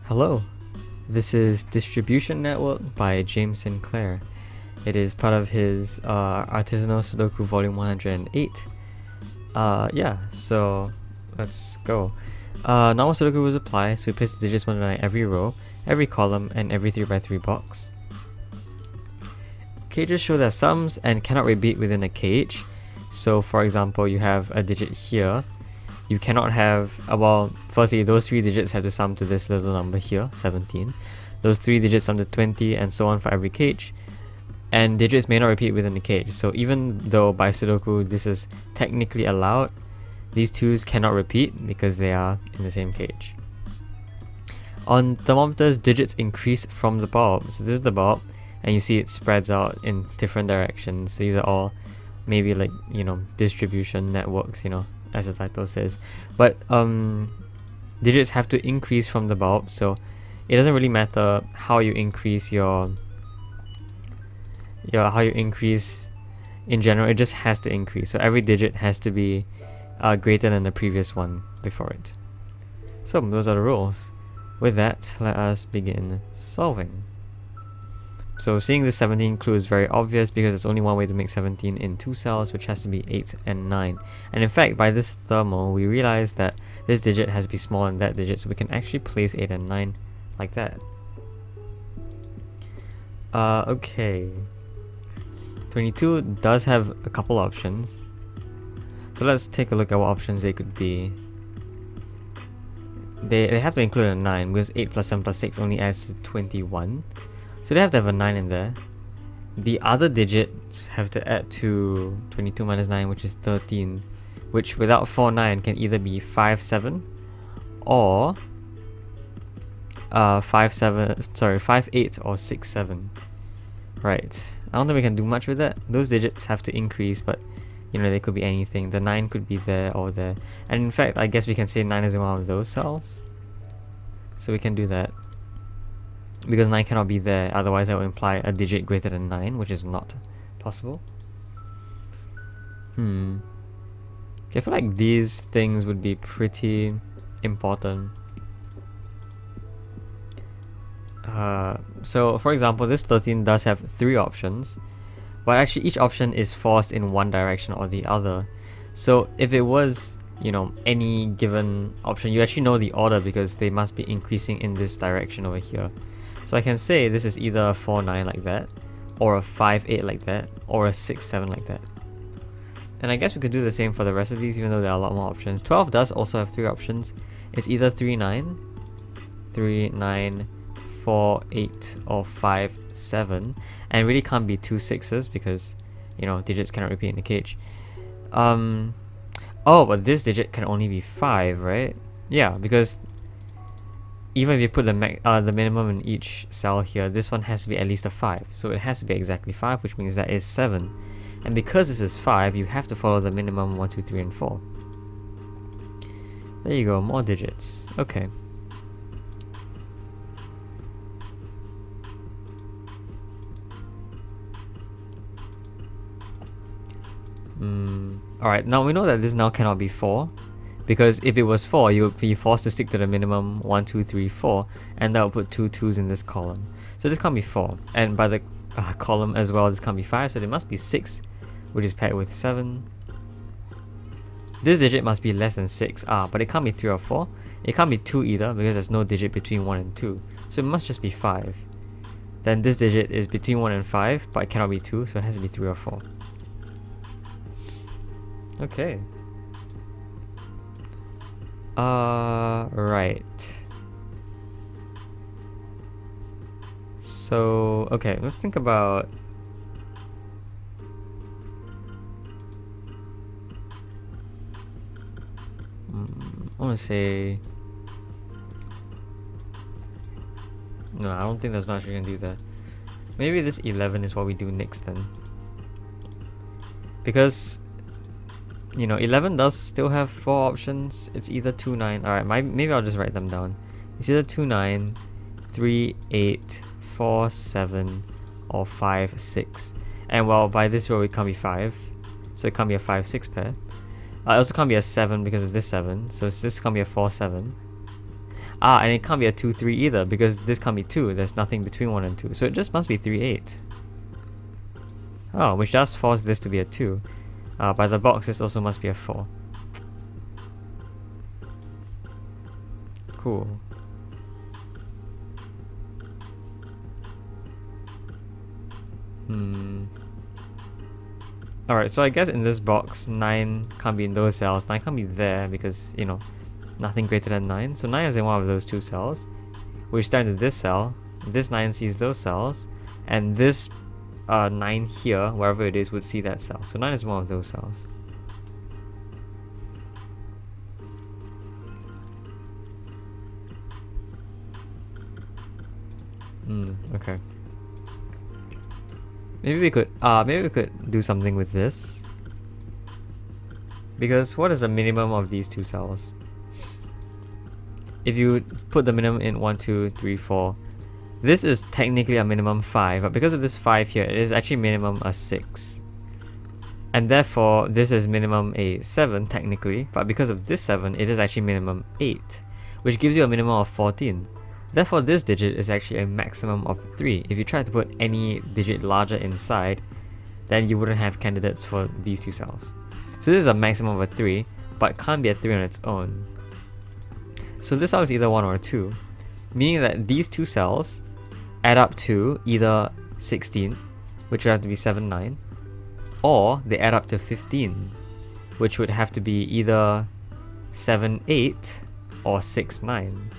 Hello, this is Distribution Network by James Sinclair. It is part of his Artisanal Sudoku Volume 108. So let's go. Normal Sudoku rules apply, so we place the digits 1 to 9 every row, every column, and every 3x3 box. Cages show their sums and cannot repeat within a cage. So for example, you have a digit here. You cannot have, firstly, those 3 digits have to sum to this little number here, 17. Those 3 digits sum to 20, and so on for every cage. And digits may not repeat within the cage. So even though by Sudoku this is technically allowed, these 2's cannot repeat because they are in the same cage. On thermometers, digits increase from the bulb. So this is the bulb, and you see it spreads out in different directions. So these are all maybe like, distribution networks, as the title says. But digits have to increase from the bulb, so it doesn't really matter how you increase in general, it just has to increase. So every digit has to be greater than the previous one before it. So those are the rules. With that, let us begin solving. So seeing this 17 clue is very obvious because there's only one way to make 17 in 2 cells, which has to be 8 and 9. And in fact, by this thermal, we realize that this digit has to be smaller than that digit, so we can actually place 8 and 9 like that. Okay. 22 does have a couple options. So let's take a look at what options they could be. They have to include a 9 because 8 plus 7 plus 6 only adds to 21. So they have to have a 9 in there. The other digits have to add to 22 minus 9, which is 13, which without 4, 9 can either be 5, 7 or 5, 8 or 6, 7. Right. I don't think we can do much with that. Those digits have to increase, but they could be anything. The 9 could be there or there. And in fact, I guess we can say 9 is in one of those cells. So we can do that. Because 9 cannot be there, otherwise that would imply a digit greater than 9, which is not possible. Okay, I feel like these things would be pretty important. So for example, this 13 does have 3 options, but actually each option is forced in one direction or the other. So if it was, any given option, you actually know the order because they must be increasing in this direction over here. So I can say this is either a 4, 9 like that, or a 5, 8 like that, or a 6, 7 like that. And I guess we could do the same for the rest of these, even though there are a lot more options. 12 does also have 3 options. It's either 3, 9, 3, 9, 4, 8, or 5, 7. And it really can't be 2 6s because, digits cannot repeat in the cage. But this digit can only be 5, right? Yeah, because even if you put the minimum in each cell here, this one has to be at least a 5. So it has to be exactly 5, which means that is 7. And because this is 5, you have to follow the minimum 1, 2, 3, and 4. There you go, more digits. Okay. Alright, now we know that this now cannot be 4. Because if it was 4, you would be forced to stick to the minimum 1, 2, 3, 4, and that would put 2 2's in this column. So this can't be 4, and by the column as well, this can't be 5, so there must be 6, which is paired with 7. This digit must be less than 6, but it can't be 3 or 4. It can't be 2 either, because there's no digit between 1 and 2, so it must just be 5. Then this digit is between 1 and 5, but it cannot be 2, so it has to be 3 or 4. Okay. Right. So, okay, let's think about... I want to say... No, I don't think there's much we can do there. Maybe this 11 is what we do next then. Because 11 does still have 4 options. It's either 2, 9. Alright, maybe I'll just write them down. It's either 2, 9, 3, 8, 4, 7, or 5, 6. And well, by this row it can't be 5. So it can't be a 5, 6 pair. It also can't be a 7 because of this 7. So this can't be a 4, 7. Ah, and it can't be a 2, 3 either, because this can't be 2. There's nothing between 1 and 2. So it just must be 3, 8. Oh, which does force this to be a 2. By the box, this also must be a 4. Cool. Alright, so I guess in this box, 9 can't be in those cells. 9 can't be there because, you know, nothing greater than 9. So 9 is in one of those 2 cells. We start into this cell. This 9 sees those cells. And this 9 here, wherever it is, would see that cell. So 9 is one of those cells. Okay. Maybe we could do something with this. Because what is the minimum of these 2 cells? If you put the minimum in 1, 2, 3, 4, this is technically a minimum 5, but because of this 5 here, it is actually minimum a 6. And therefore, this is minimum a 7 technically, but because of this 7, it is actually minimum 8, which gives you a minimum of 14. Therefore, this digit is actually a maximum of 3. If you try to put any digit larger inside, then you wouldn't have candidates for these 2 cells. So this is a maximum of a 3, but can't be a 3 on its own. So this cell is either 1 or 2, meaning that these 2 cells add up to either 16, which would have to be 7, 9, or they add up to 15, which would have to be either 7, 8, or 6, 9.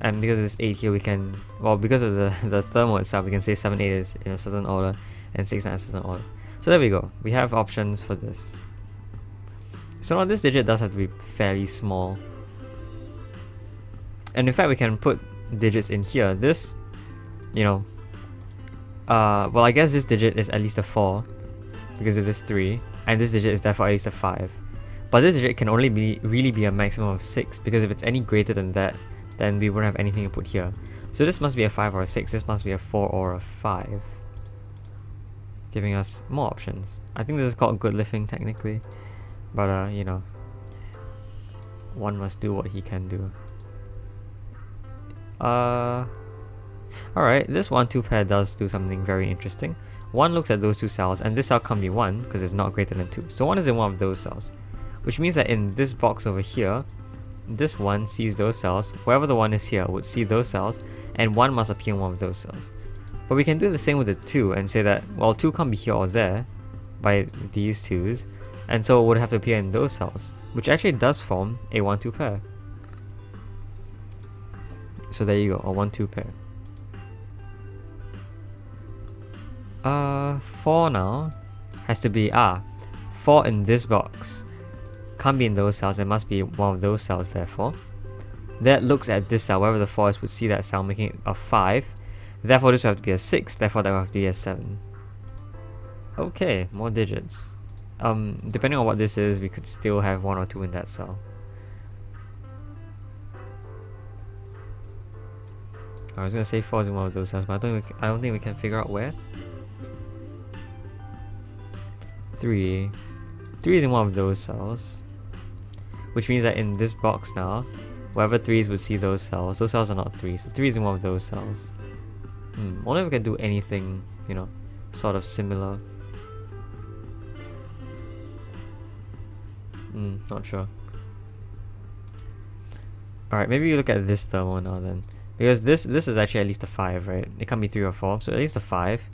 And because of this 8 here, we can, well, because of the thermal itself, we can say 7, 8 is in a certain order, and 6, 9 is in a certain order. So there we go. We have options for this. So now this digit does have to be fairly small. And in fact, we can put digits in here. This, you know, well, I guess this digit is at least a 4, because of this 3, and this digit is therefore at least a 5. But this digit can only really be a maximum of 6, because if it's any greater than that, then we wouldn't have anything to put here. So this must be a 5 or a 6, this must be a 4 or a 5. Giving us more options. I think this is called good living technically. But you know, one must do what he can do. Alright, this 1-2 pair does do something very interesting. 1 looks at those 2 cells, and this cell can't be 1 because it's not greater than 2. So 1 is in one of those cells. Which means that in this box over here, this 1 sees those cells, wherever the 1 is here would see those cells, and 1 must appear in one of those cells. But we can do the same with the 2 and say that, well, 2 can't be here or there by these 2's, and so it would have to appear in those cells, which actually does form a 1-2 pair. So there you go, a 1-2 pair. 4 now has to be 4 in this box. Can't be in those cells, it must be one of those cells therefore. That looks at this cell, wherever the 4 is would see that cell, making it a 5. Therefore this would have to be a 6, therefore that would have to be a 7. Okay, more digits. Depending on what this is, we could still have 1 or 2 in that cell. I was gonna say 4 is in one of those cells, but I don't think we can figure out where. 3. 3 is in one of those cells. Which means that in this box now, wherever 3's would see those cells are not 3, so 3 is in one of those cells. Wonder if we can do anything, you know, sort of similar. Not sure. Alright, maybe you look at this thermal now then. Because this is actually at least a 5, right? It can't be 3 or 4, so at least a 5,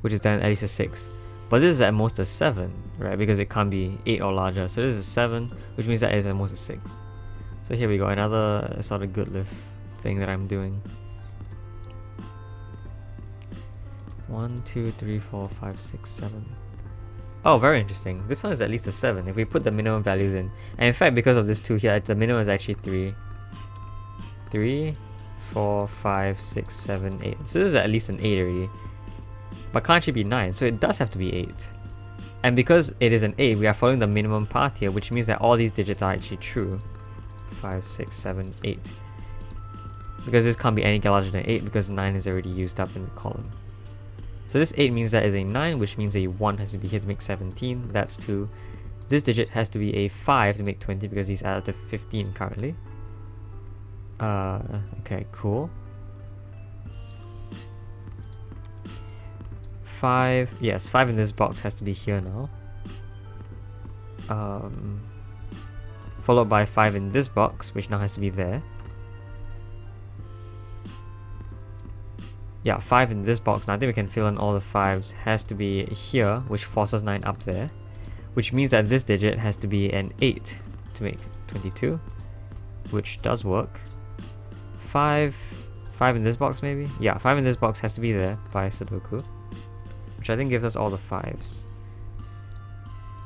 which is then at least a 6. But this is at most a 7, right? Because it can't be 8 or larger. So this is a 7, which means that it is at most a 6. So here we go, another sort of good lift thing that I'm doing. 1, 2, 3, 4, 5, 6, 7. Oh, very interesting. This one is at least a 7 if we put the minimum values in. And in fact, because of this 2 here, the minimum is actually 3. 3, 4, 5, 6, 7, 8. So this is at least an 8 already. But can't it be 9? So it does have to be 8. And because it is an 8, we are following the minimum path here, which means that all these digits are actually true. 5, 6, 7, 8. Because this can't be any larger than 8 because 9 is already used up in the column. So this 8 means that is a 9, which means a 1 has to be here to make 17. That's 2. This digit has to be a 5 to make 20 because he's added to 15 currently. Okay, cool. 5, yes, 5 in this box has to be here now. Followed by 5 in this box, which now has to be there. Yeah, 5 in this box. Now I think we can fill in all the 5s. Has to be here, which forces 9 up there. Which means that this digit has to be an 8 to make 22. Which does work. 5 in this box maybe? Yeah, 5 in this box has to be there by Sudoku. Which I think gives us all the 5s.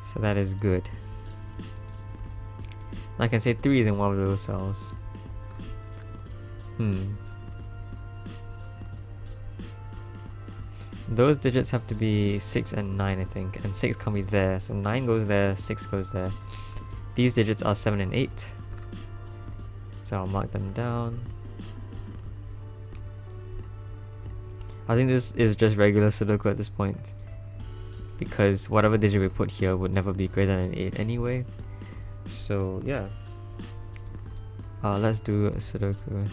So that is good. I can say 3 is in one of those cells. Those digits have to be 6 and 9, I think. And 6 can't be there. So 9 goes there, 6 goes there. These digits are 7 and 8. So I'll mark them down. I think this is just regular Sudoku at this point. Because whatever digit we put here would never be greater than 8 anyway. So yeah. Let's do a Sudoku.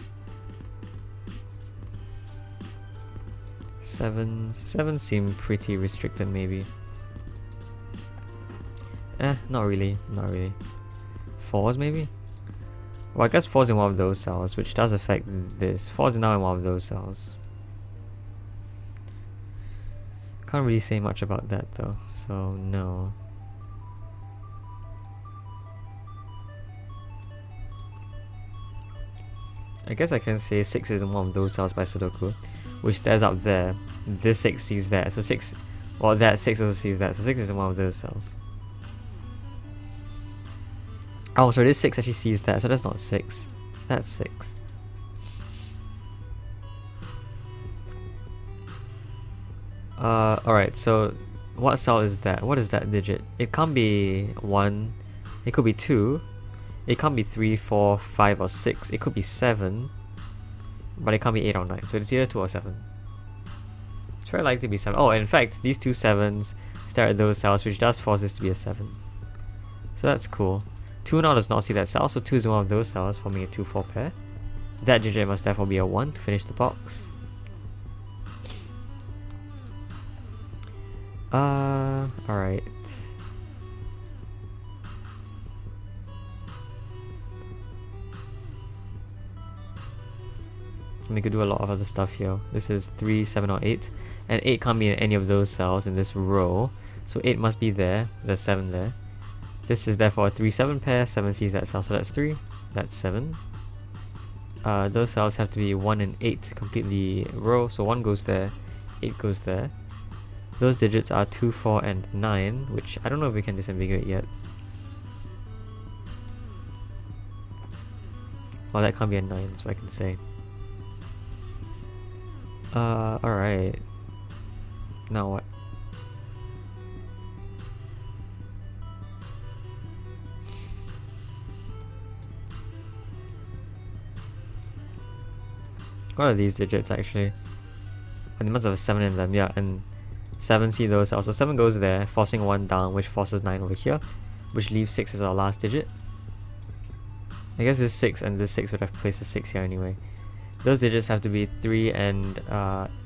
7 seem pretty restricted maybe. Not really. 4s maybe? Well, I guess 4's in one of those cells, which does affect this. 4's now in one of those cells. Can't really say much about that though, so no. I guess I can say 6 is in one of those cells by Sudoku, which stares up there. This 6 sees that, so 6, well that 6 also sees that, so 6 is in one of those cells. Oh, so this 6 actually sees that, so that's not 6. That's 6. Alright, so what cell is that? What is that digit? It can't be 1, it could be 2, it can't be 3, 4, 5 or 6, it could be 7, but it can't be 8 or 9, so it's either 2 or 7. It's very likely to be 7. Oh, in fact, these two 7s stare at those cells, which does force this to be a 7. So that's cool. 2 now does not see that cell, so 2 is one of those cells, forming a 2-4 pair. That digit must therefore be a 1 to finish the box. Alright. We could do a lot of other stuff here. This is 3, 7 or 8. And 8 can't be in any of those cells in this row. So 8 must be there. There's 7 there. This is therefore a 3-7 pair. 7 sees that cell, so that's 3. That's 7. Those cells have to be 1 and 8 to complete the row. So 1 goes there, 8 goes there. Those digits are 2, 4 and 9, which I don't know if we can disambiguate yet. Well, that can't be a 9, that's what I can say. Alright. Now what? What are these digits actually? Oh, they must have a 7 in them, yeah, and 7 see those cells. So 7 goes there, forcing 1 down, which forces 9 over here, which leaves 6 as our last digit. I guess this 6 and this 6 would have placed a 6 here anyway. Those digits have to be 3 and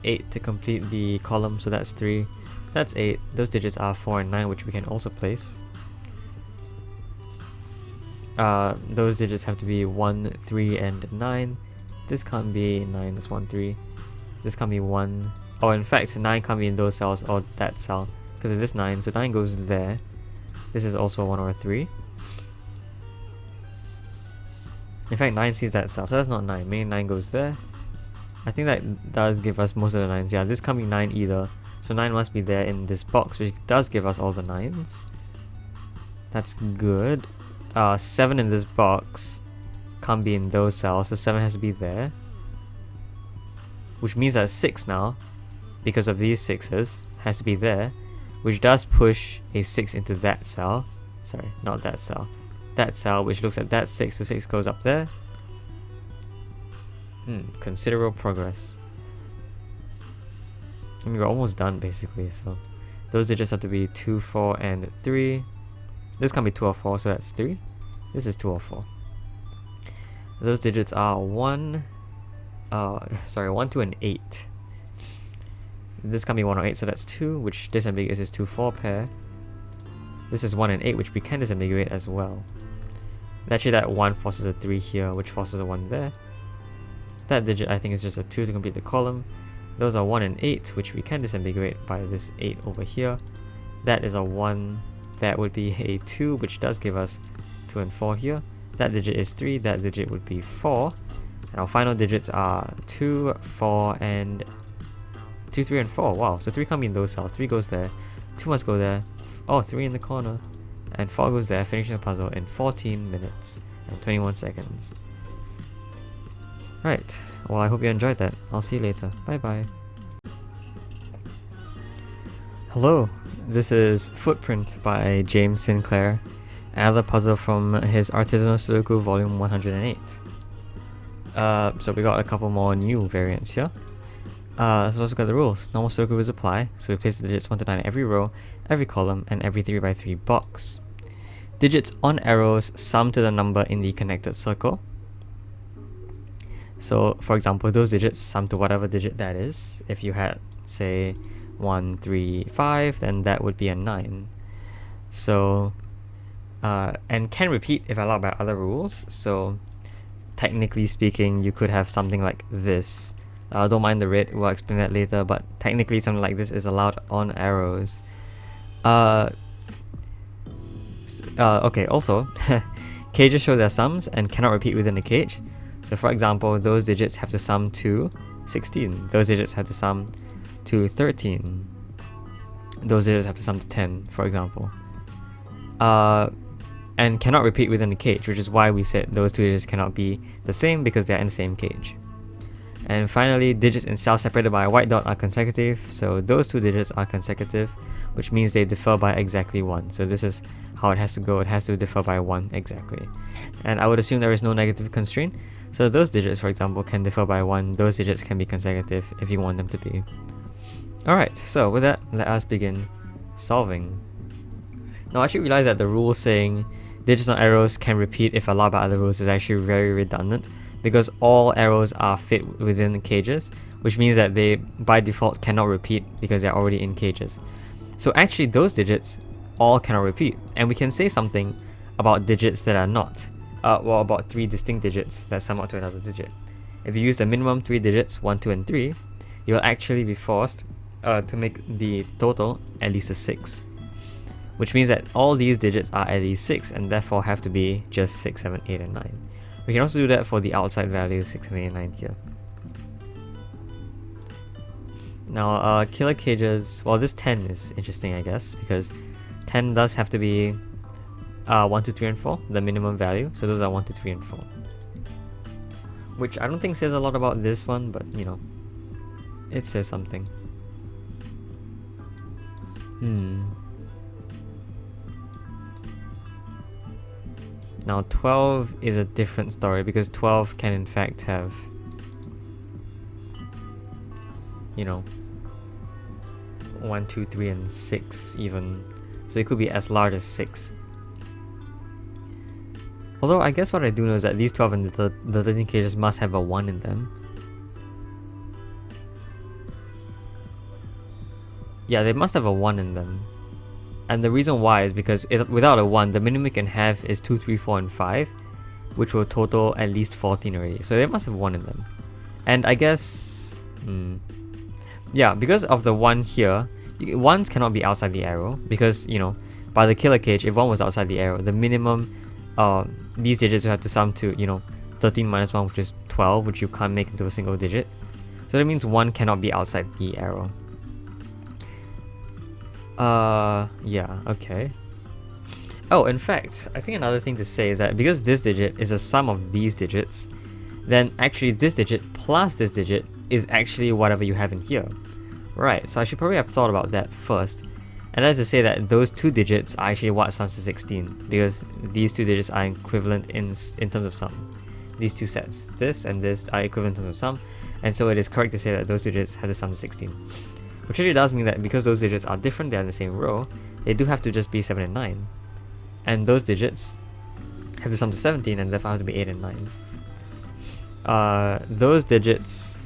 8 to complete the column, so that's 3. That's 8. Those digits are 4 and 9, which we can also place. Those digits have to be 1, 3 and 9. This can't be 9, that's 1, 3. This can't be 1. Oh, in fact, 9 can't be in those cells or that cell, because of this 9, so 9 goes there. This is also 1 or a 3. In fact, 9 sees that cell, so that's not 9. Maybe 9 goes there. I think that does give us most of the 9s. Yeah, this can't be 9 either. So 9 must be there in this box, which does give us all the 9s. That's good. 7 in this box can't be in those cells, so 7 has to be there. Which means that 6 now, because of these 6s, has to be there. Which does push a 6 into that cell. Sorry, not that cell. That cell, which looks at that 6, so 6 goes up there. Considerable progress. I mean, we're almost done basically, so those digits have to be 2, 4 and 3. This can't be 2 or 4, so that's 3. This is 2 or 4. Those digits are 1, 1, 2, and 8. This can be 1 or 8, so that's 2, which disambiguates is 2, 4 pair. This is 1 and 8, which we can disambiguate as well. Actually, that 1 forces a 3 here, which forces a 1 there. That digit, I think, is just a 2 to complete the column. Those are 1 and 8, which we can disambiguate by this 8 over here. That is a 1. That would be a 2, which does give us 2 and 4 here. That digit is 3. That digit would be 4. And our final digits are 2, 4, and 2, 3, and 4. Wow, so 3 can't be in those cells. 3 goes there. 2 must go there. Oh, 3 in the corner. And 4 goes there, finishing the puzzle in 14 minutes and 21 seconds. Right, well, I hope you enjoyed that. I'll see you later. Bye bye. Hello, this is Footprint by James Sinclair, another puzzle from his Artisanal Sudoku volume 108. So we got a couple more new variants here. So let's look at the rules. Normal Sudoku rules apply, so we place the digits 1 to 9 in every row, every column, and every 3x3 box. Digits on arrows sum to the number in the connected circle. So, for example, those digits sum to whatever digit that is. If you had, say, 1, 3, 5, then that would be a 9. So, and can repeat if allowed by other rules. So, technically speaking, you could have something like this. Don't mind the red, we'll explain that later, but technically something like this is allowed on arrows. Okay, also, cages show their sums and cannot repeat within a cage. So for example, those digits have to sum to 16. Those digits have to sum to 13. Those digits have to sum to 10, for example. And cannot repeat within a cage, which is why we said those two digits cannot be the same because they are in the same cage. And finally, digits in cells separated by a white dot are consecutive. So those two digits are consecutive, which means they differ by exactly 1. So this is how it has to go. It has to differ by 1 exactly. And I would assume there is no negative constraint. So those digits, for example, can differ by 1. Those digits can be consecutive if you want them to be. Alright, so with that, let us begin solving. Now I actually realized that the rule saying digits on arrows can repeat if allowed by other rules is actually very redundant, because all arrows are fit within the cages, which means that they by default cannot repeat because they're already in cages. So actually those digits all cannot repeat, and we can say something about digits that are not. Well, about 3 distinct digits that sum up to another digit. If you use the minimum 3 digits, 1, 2, and 3, you'll actually be forced to make the total at least a 6. Which means that all these digits are at least 6 and therefore have to be just 6, 7, 8, and 9. We can also do that for the outside values 6, 7, 8, and 9 here. Now, killer cages, well, this 10 is interesting, I guess, because 10 does have to be 1, 2, 3, and 4, the minimum value. So those are 1, 2, 3, and 4. Which I don't think says a lot about this one, but you know, it says something. Now 12 is a different story, because 12 can in fact have, you know, 1, 2, 3, and 6 even. So it could be as large as 6. Although I guess what I do know is that these 12 and the 13 cages must have a 1 in them. Yeah, they must have a 1 in them. And the reason why is because without a 1, the minimum you can have is 2, 3, 4, and 5, which will total at least 14 already. So they must have 1 in them. And I guess, yeah, because of the 1 here, 1s cannot be outside the arrow, because, you know, by the killer cage, if 1 was outside the arrow, the minimum, these digits will have to sum to, you know, 13 minus 1, which is 12, which you can't make into a single digit. So that means 1 cannot be outside the arrow. Yeah, okay. Oh, in fact, I think another thing to say is that because this digit is a sum of these digits, then actually this digit plus this digit is actually whatever you have in here. Right, so I should probably have thought about that first. And that is to say that those two digits are actually what sums to 16, because these two digits are equivalent in terms of sum. These two sets, this and this, are equivalent in terms of sum, and so it is correct to say that those two digits have the sum to 16. Which actually does mean that because those digits are different, they are in the same row, they do have to just be 7 and 9. And those digits have the sum to 17 and therefore have to be 8 and 9. those digits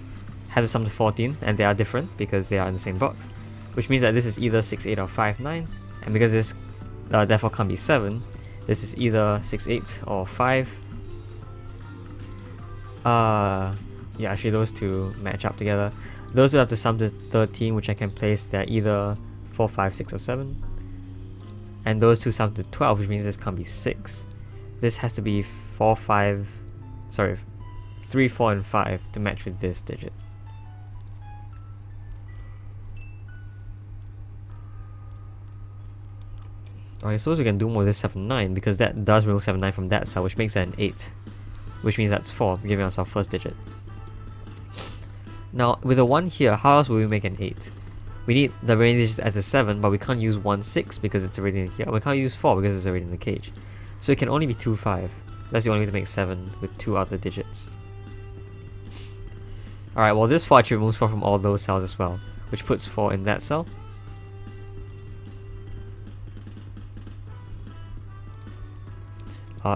have to sum to 14, and they are different because they are in the same box, which means that this is either 6, 8 or 5, 9, and because this therefore can't be 7, this is either 6, 8 or 5. Yeah, actually those two match up together. Those who have to sum to 13, which I can place, they're either 4, 5, 6 or 7. And those two sum to 12, which means this can't be 6. This has to be 4, 5, sorry, 3, 4 and 5 to match with this digit. I suppose we can do more with this 7, 9, because that does remove 7, 9 from that cell, which makes that an 8. Which means that's 4, giving us our first digit. Now, with a 1 here, how else will we make an 8? We need the remaining digits at the 7, but we can't use 1, 6 because it's already in here. We can't use 4 because it's already in the cage. So it can only be 2, 5. That's the only way to make 7 with 2 other digits. Alright, well this 4 actually removes 4 from all those cells as well, which puts 4 in that cell.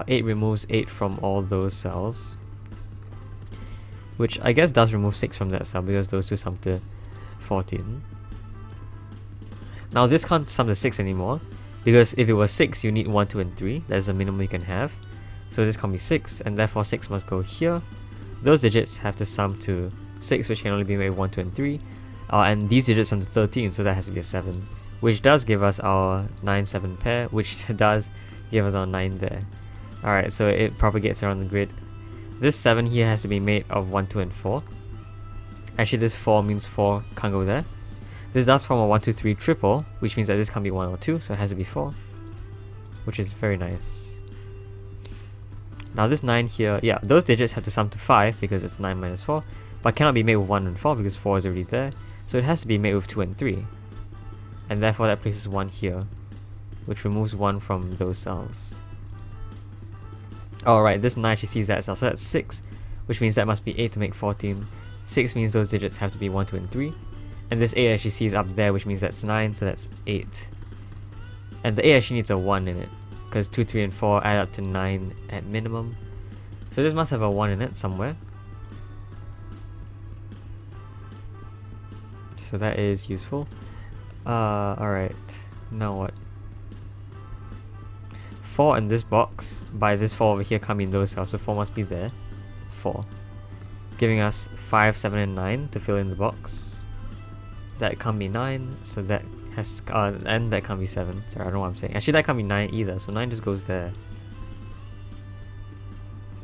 Eight removes 8 from all those cells, which I guess does remove 6 from that cell because those two sum to 14. Now this can't sum to 6 anymore, because if it was 6 you need 1, 2 and 3. That's the minimum you can have. So this can't be 6, and therefore 6 must go here. Those digits have to sum to 6, which can only be made 1, 2 and 3. And these digits sum to 13, so that has to be a 7, which does give us our 9, 7 pair, which does give us our 9 there. Alright, so it propagates around the grid. This 7 here has to be made of 1, 2 and 4. Actually this 4 means 4 can't go there. This does form a 1, 2, 3 triple, which means that this can't be 1 or 2, so it has to be 4. Which is very nice. Now this 9 here, yeah, those digits have to sum to 5 because it's 9 minus 4, but cannot be made with 1 and 4 because 4 is already there, so it has to be made with 2 and 3. And therefore that places 1 here, which removes 1 from those cells. Alright, this 9 actually sees that cell, so that's 6, which means that must be 8 to make 14. 6 means those digits have to be 1, 2 and 3. And this 8 actually sees up there, which means that's 9, so that's 8. And the 8 actually needs a 1 in it, because 2, 3 and 4 add up to 9 at minimum. So this must have a 1 in it somewhere. So that is useful. Alright, now what? 4 in this box, by this 4 over here can't be in those cells, so 4 must be there. 4. Giving us 5, 7 and 9 to fill in the box. That can't be 9, so that has, and that can't be 7. Sorry, I don't know what I'm saying. Actually that can't be 9 either, so 9 just goes there.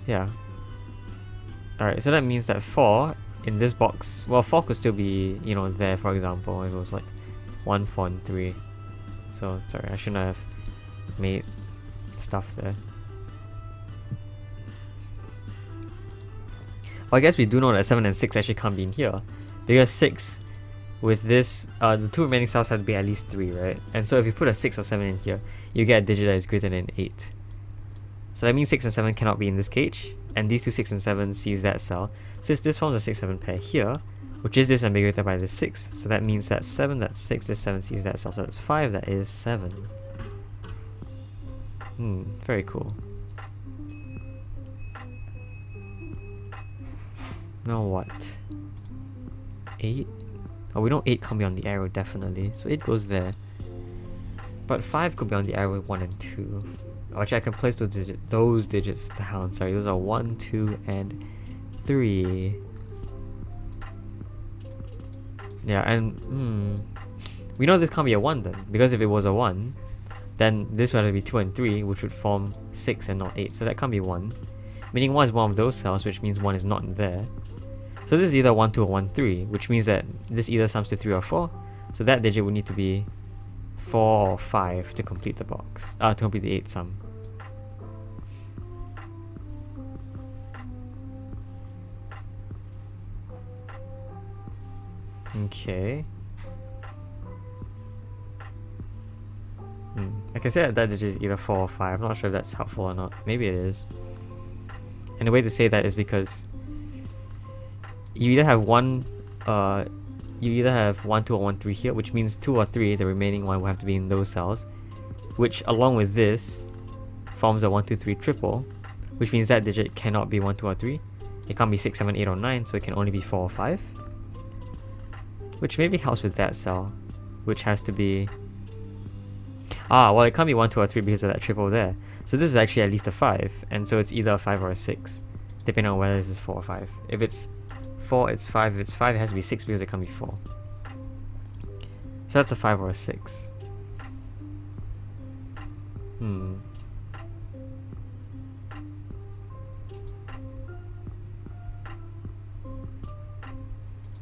Yeah. Alright, so that means that 4 in this box, well 4 could still be, you know, there for example, if it was like 1, 4 and 3. So, sorry, I shouldn't have made stuff there. Well, I guess we do know that 7 and 6 actually can't be in here, because 6 with this, the two remaining cells have to be at least 3, right? And so if you put a 6 or 7 in here, you get a digit that is greater than 8. So that means 6 and 7 cannot be in this cage, and these two 6 and 7 sees that cell. So this forms a 6, 7 pair here, which is this ambiguated by this 6. So that means that 7, that's 6, this 7 sees that cell, so that's 5, that is 7. Very cool. Now what? 8? Oh, we know 8 can't be on the arrow, definitely. So 8 goes there. But 5 could be on the arrow with 1 and 2. Oh, actually, I can place those digits down. Sorry, those are 1, 2, and 3. Yeah, and we know this can't be a 1 then, because if it was a 1, then this would have to be 2 and 3, which would form 6 and not 8. So that can't be 1. Meaning 1 is one of those cells, which means 1 is not in there. So this is either 1, 2 or 1, 3, which means that this either sums to 3 or 4. So that digit would need to be 4 or 5 to complete the box. To complete the 8 sum. Okay. Like I said, that digit is either 4 or 5. I'm not sure if that's helpful or not. Maybe it is. And the way to say that is because you either have 1, 2 or 1, 3 here, which means 2 or 3, the remaining one will have to be in those cells, which along with this forms a 1, 2, 3 triple, which means that digit cannot be 1, 2 or 3. It can't be 6, 7, 8, or 9, so it can only be 4 or 5. Which maybe helps with that cell, which has to be... well, it can't be 1, 2, or 3 because of that triple there. So this is actually at least a 5, and so it's either a 5 or a 6, depending on whether this is 4 or 5. If it's 4, it's 5. If it's 5, it has to be 6 because it can't be 4. So that's a 5 or a 6.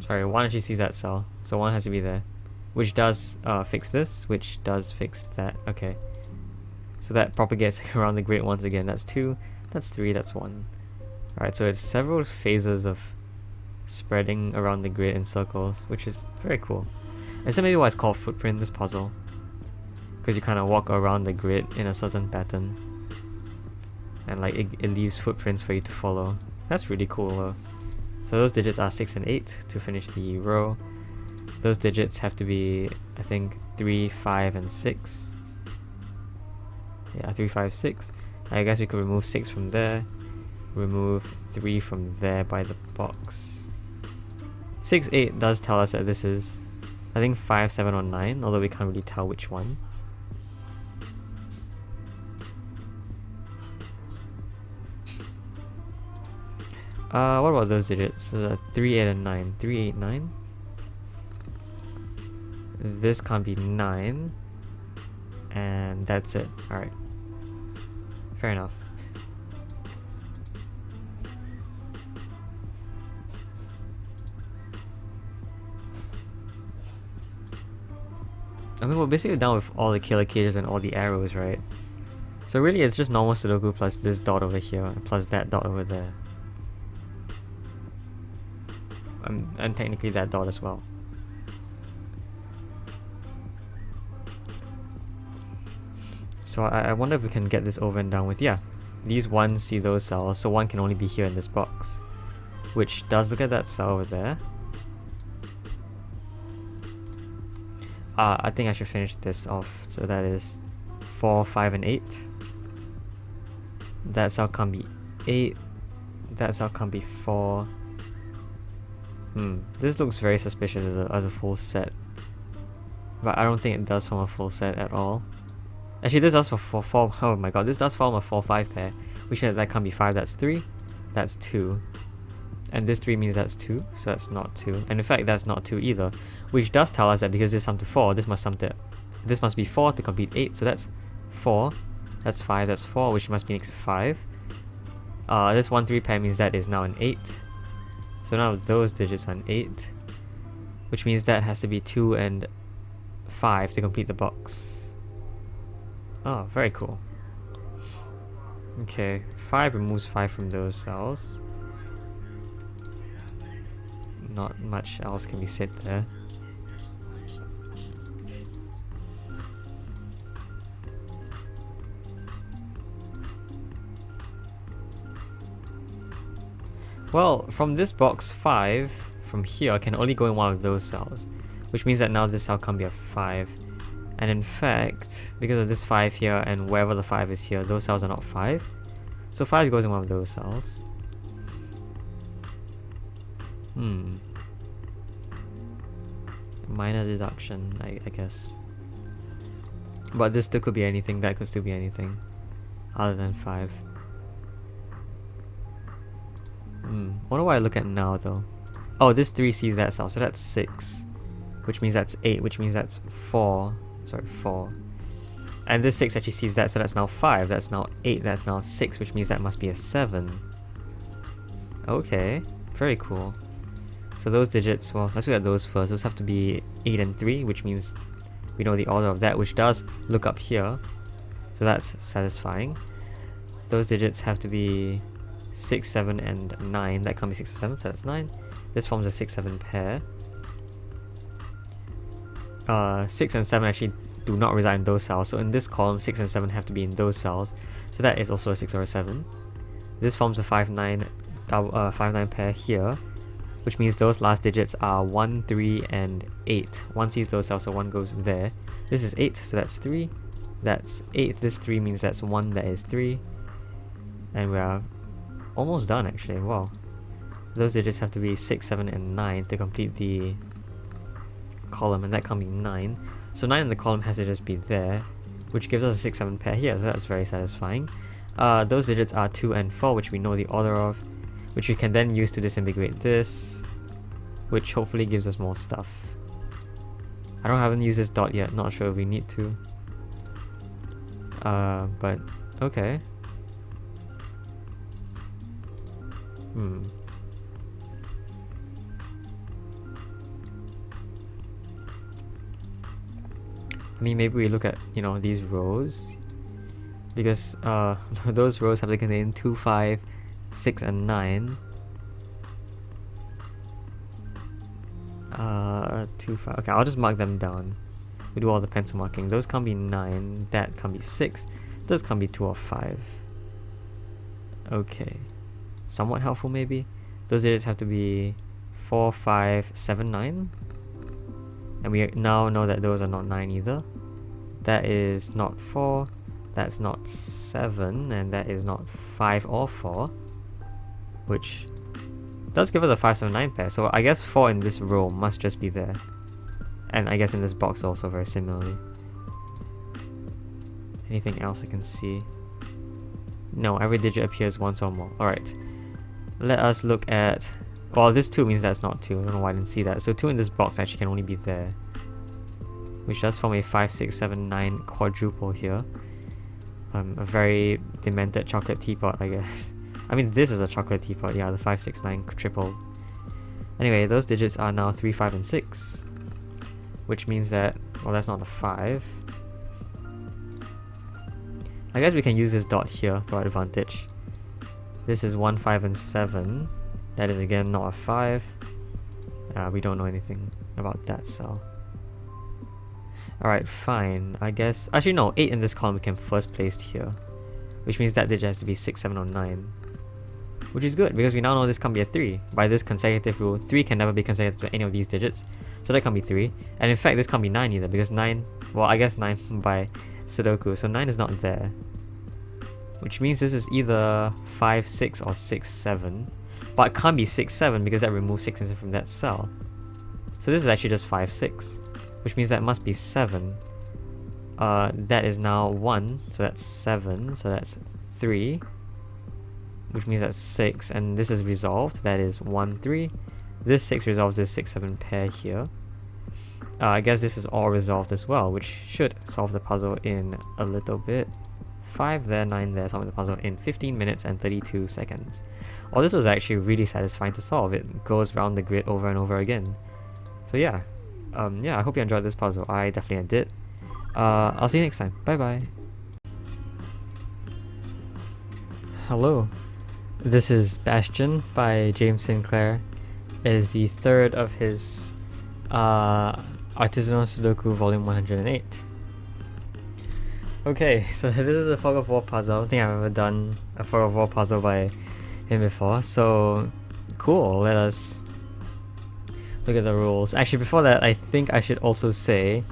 Sorry, 1 actually sees that cell, so 1 has to be there. Which does fix this, which does fix that. Okay. So that propagates around the grid once again. That's 2, that's 3, that's 1. Alright, so it's several phases of spreading around the grid in circles, which is very cool. And so maybe why it's called footprint, this puzzle. Because you kind of walk around the grid in a certain pattern. And like it leaves footprints for you to follow. That's really cool. So those digits are 6 and 8 to finish the row. Those digits have to be, I think, 3, 5, and 6. Yeah, 3, 5, 6. I guess we could remove 6 from there. Remove 3 from there by the box. 6, 8 does tell us that this is, I think, 5, 7, or 9, although we can't really tell which one. What about those digits? 3, 8, and 9. 3, 8, 9. This can't be 9. And that's it. Alright. Fair enough. I mean, we're basically done with all the killer cages and all the arrows, right? So really it's just normal Sudoku plus this dot over here, plus that dot over there. And technically that dot as well. So I wonder if we can get this over and done with. Yeah, these 1 see those cells, so 1 can only be here in this box. Which does look at that cell over there. I think I should finish this off, so that is 4, 5, and 8. That cell can't be 8. That cell can't be 4. This looks very suspicious as a full set. But I don't think it does form a full set at all. Actually, this does for 4. Oh my god, this does form a 4, 5 pair. Which means that can't be 5, that's 3. That's 2. And this 3 means that's 2, so that's not 2. And in fact, that's not 2 either. Which does tell us that because this sum to 4, this must be 4 to complete 8. So that's 4, that's 5, that's 4, which must be next to 5. This 1, 3 pair means that is now an 8. So now those digits are an 8. Which means that has to be 2 and 5 to complete the box. Oh, very cool. Okay, 5 removes 5 from those cells. Not much else can be said there. Well, from this box, 5 from here can only go in one of those cells, which means that now this cell can't be a 5. And in fact, because of this 5 here and wherever the 5 is here, those cells are not 5. So 5 goes in one of those cells. Minor deduction, I guess. But this still could be anything, that could still be anything other than 5. Wonder what I look at now though. Oh, this 3 sees that cell, so that's 6. Which means that's 8, which means that's 4. Sorry, 4. And this 6 actually sees that, so that's now 5, that's now 8, that's now 6, which means that must be a 7. Okay, very cool. So those digits, well, let's look at those first. Those have to be 8 and 3, which means we know the order of that, which does look up here. So that's satisfying. Those digits have to be 6, 7, and 9. That can't be 6 or 7, so that's 9. This forms a 6, 7 pair. 6 and 7 actually do not reside in those cells. So in this column, 6 and 7 have to be in those cells. So that is also a 6 or a 7. This forms a 5, 9, 5, 9 pair here, which means those last digits are 1, 3, and 8. 1 sees those cells, so 1 goes there. This is 8, so that's 3. That's 8. This 3 means that's 1, that is 3. And we are almost done actually. Wow. those digits have to be 6, 7, and 9 to complete the column, and that can't be 9. So 9 in the column has to just be there, which gives us a 6, 7 pair here, so that's very satisfying. Those digits are 2 and 4, which we know the order of, which we can then use to disambiguate this, which hopefully gives us more stuff. haven't used this dot yet, not sure if we need to. But okay. I mean, maybe we look at, you know, these rows, because those rows have to contain 2, 5, 6, and 9. 2, 5. Okay, I'll just mark them down. We do all the pencil marking. Those can't be 9. That can't be 6. Those can't be 2 or 5. Okay. Somewhat helpful, maybe. Those digits have to be 4, 5, 7, 9. And we now know that those are not 9 either. That is not 4. That's not 7. And that is not 5 or 4. Which does give us a 5, 7, 9 pair. So I guess 4 in this row must just be there. And I guess in this box also very similarly. Anything else I can see? No, every digit appears once or more. Alright. Let us look at... Well, this 2 means that's not 2. I don't know why I didn't see that. So 2 in this box actually can only be there. Which does form a 5, 6, 7, 9 quadruple here. A very demented chocolate teapot, I guess. I mean, this is a chocolate teapot. Yeah, the 5, 6, 9 triple. Anyway, those digits are now 3, 5, and 6. Which means that... Well, that's not a 5. I guess we can use this dot here to our advantage. This is 1, 5, and 7. That is again not a 5. We don't know anything about that cell. Alright, fine. I guess... Actually no, 8 in this column we can first place here. Which means that digit has to be 6, 7, or 9. Which is good, because we now know this can't be a 3. By this consecutive rule, 3 can never be consecutive to any of these digits. So that can't be 3. And in fact, this can't be 9 either, because 9... Well, I guess 9 by Sudoku, so 9 is not there. Which means this is either 5, 6, or 6, 7. But it can't be 6, 7, because that removes 6 and 7 from that cell. So this is actually just 5, 6. Which means that must be 7. That is now 1, so that's 7, so that's 3. Which means that's 6, and this is resolved, that is 1, 3. This 6 resolves this 6, 7 pair here. I guess this is all resolved as well, which should solve the puzzle in a little bit. 5 there, 9 there, solving the puzzle in 15 minutes and 32 seconds. Oh, this was actually really satisfying to solve. It goes around the grid over and over again. So yeah. I hope you enjoyed this puzzle. I definitely did. I'll see you next time. Bye bye. Hello. This is Bastion by James Sinclair. It is the third of his Artisanal Sudoku Volume 108. Okay, so this is a fog of war puzzle. I don't think I've ever done a fog of war puzzle by him before. So cool, let us look at the rules. Actually, before that, I think I should also say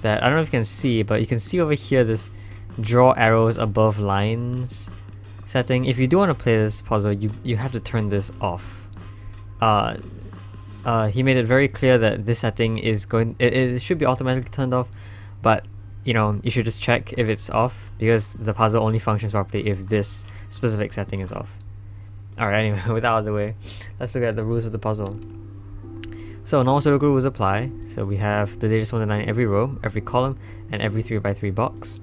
that, I don't know if you can see, but you can see over here this draw arrows above lines setting. If you do want to play this puzzle, you have to turn this off. He made it very clear that this setting is it should be automatically turned off, but you know, you should just check if it's off, because the puzzle only functions properly if this specific setting is off. Alright, anyway, with that out of the way, let's look at the rules of the puzzle. So normal Sudoku rules apply. So we have the digits 1 to 9 in every row, every column, and every 3 by 3 box.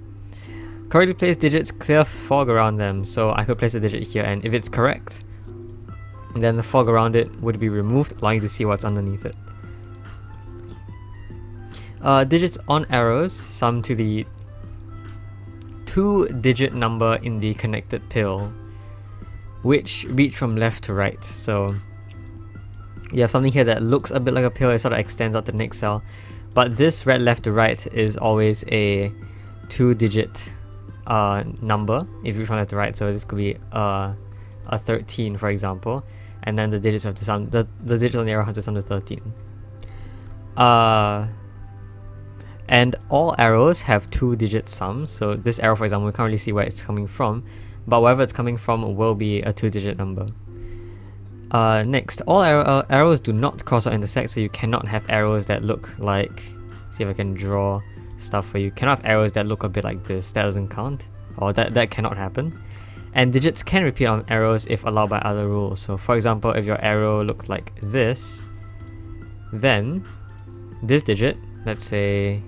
Correctly placed digits clear fog around them. So I could place a digit here, and if it's correct, then the fog around it would be removed, allowing you to see what's underneath it. Digits on arrows sum to the 2-digit number in the connected pill, which reach from left to right. So you have something here that looks a bit like a pill, it sort of extends out to the next cell, but this red left to right is always a 2-digit number if you reach from left to right. So this could be a 13, for example, and then the digits have to sum, the digits on the arrow have to sum to 13. And all arrows have 2-digit sums. So this arrow, for example, we can't really see where it's coming from, but wherever it's coming from will be a 2-digit number. Next, all arrows do not cross or intersect, so you cannot have arrows that look like... See if I can draw stuff for you. You cannot have arrows that look a bit like this. That doesn't count, or that cannot happen. And digits can repeat on arrows if allowed by other rules. So for example, if your arrow looked like this, then this digit, let's say